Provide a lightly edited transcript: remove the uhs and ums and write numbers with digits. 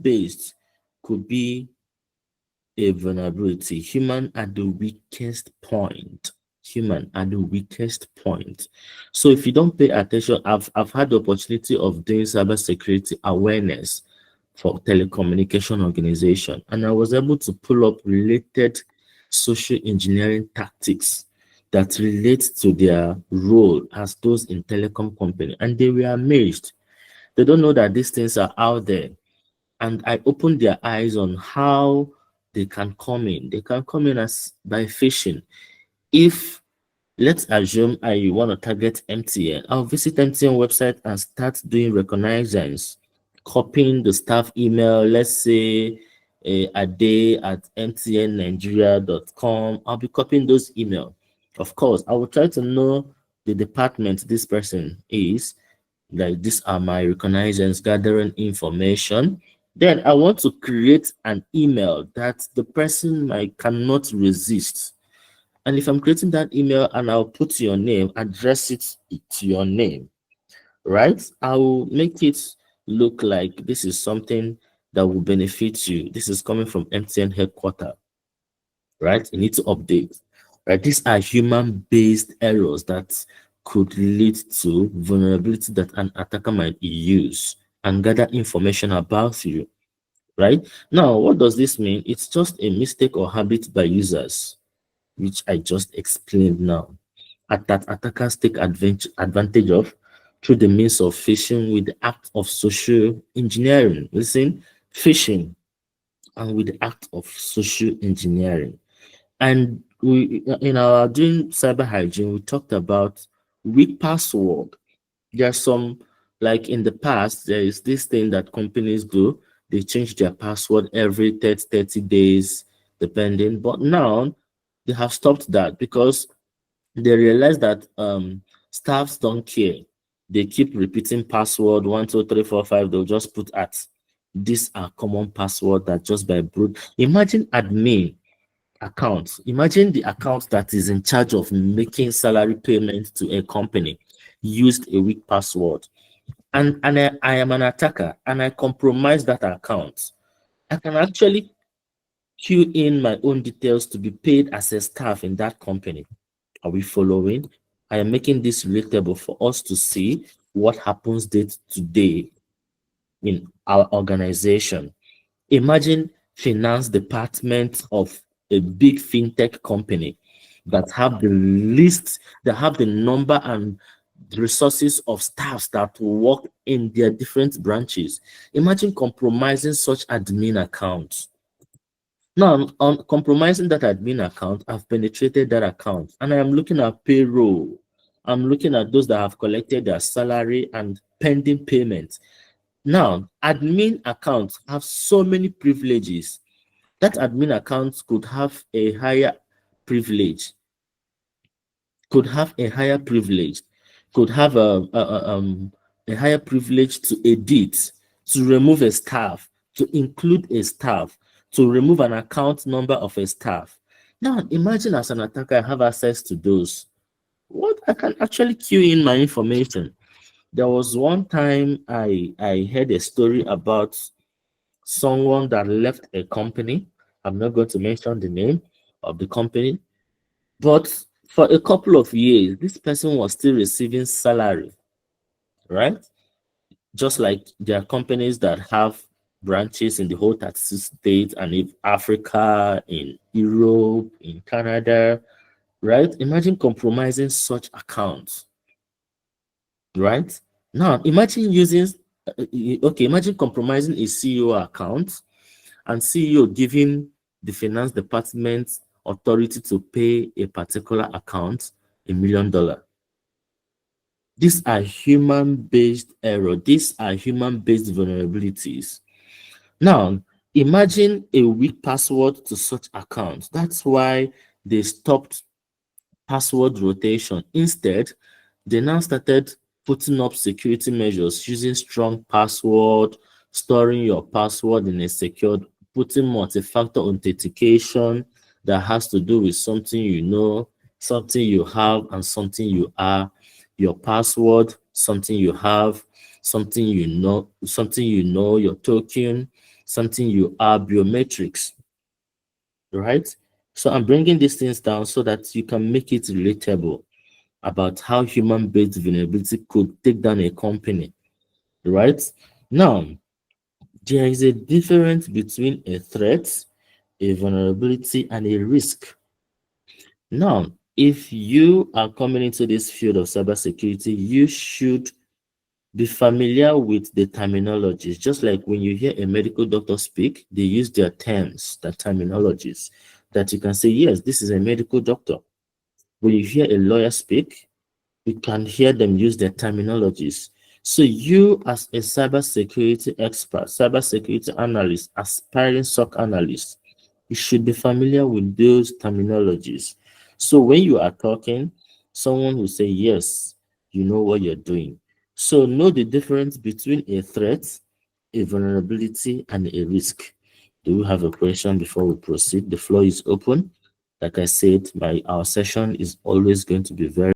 based could be a vulnerability. Human at the weakest point. Human at the weakest point. So if you don't pay attention, I've had the opportunity of doing cybersecurity awareness for telecommunication organization, and I was able to pull up related social engineering tactics that relate to their role as those in telecom company, and they were amazed. They don't know that these things are out there, and I opened their eyes on how they can come in. They can come in as by phishing. If let's assume I want to target MTN, I'll visit MTN website and start doing reconnaissance, copying the staff email. Let's say a day at mtnnigeria.com. I'll be copying those email. Of course, I will try to know the department this person is. Like these are my reconnaissance gathering information. Then I want to create an email that the person might cannot resist. And if I'm creating that email and I'll put your name, address it to your name, right? I will make it look like this is something that will benefit you. This is coming from MTN headquarters, right? You need to update, right? These are human-based errors that could lead to vulnerability that an attacker might use and gather information about you, right? Now, what does this mean? It's just a mistake or habit by users, which I just explained now, that attackers take advantage of through the means of phishing with the act of social engineering. Listen, phishing and with the act of social engineering. And we, in our doing cyber hygiene, we talked about weak password. There's some, like in the past, there is this thing that companies do. They change their password every 30 days, depending. But now they have stopped that because they realize that staffs don't care. They keep repeating password 12345. They'll just put at. These are common password that just by brute. Imagine admin accounts. Imagine the account that is in charge of making salary payments to a company used a weak password. And I am an attacker and I compromise that account. I can actually queue in my own details to be paid as a staff in that company. Are we following? I am making this relatable for us to see what happens day to day in our organization. Imagine finance department of a big fintech company that have the list, that have the number and resources of staffs that work in their different branches. Imagine compromising such admin accounts. Now, on compromising that admin account, I've penetrated that account and I am looking at payroll. I'm looking at those that have collected their salary and pending payments. Now, admin accounts have so many privileges. That admin account could have a higher privilege, could have a higher privilege, could have a higher privilege to edit, to remove a staff, to include a staff, to remove an account number of a staff. Now, imagine as an attacker, I have access to those. What I can actually queue in my information. There was one time I heard a story about someone that left a company. I'm not going to mention the name of the company, but for a couple of years, this person was still receiving salary, right? Just like there are companies that have branches in the whole 36 states and in Africa, in Europe, in Canada, right? Imagine compromising such accounts, right? Now, imagine using, okay, imagine compromising a CEO account and CEO giving the finance department authority to pay a particular account $1 million. These are human-based error. These are human-based vulnerabilities. Now, imagine a weak password to such accounts. That's why they stopped password rotation. Instead, they now started putting up security measures using strong password, storing your password in a secured, putting multi-factor authentication that has to do with something you know, something you have, and something you are. Your password, something you have, something you know, your token, something you are, biometrics, right? So I'm bringing these things down so that you can make it relatable about how human-based vulnerability could take down a company, right? Now, there is a difference between a threat, a vulnerability, and a risk. Now, if you are coming into this field of cybersecurity, you should be familiar with the terminologies. Just like when you hear a medical doctor speak, they use their terms, their terminologies, that you can say, yes, this is a medical doctor. When you hear a lawyer speak, you can hear them use their terminologies. So you as a cybersecurity expert, cybersecurity analyst, aspiring SOC analyst, you should be familiar with those terminologies. So when you are talking, someone will say, yes, you know what you're doing. So know the difference between a threat, a vulnerability, and a risk. Do you have a question before we proceed? The floor is open. Like I said, our session is always going to be very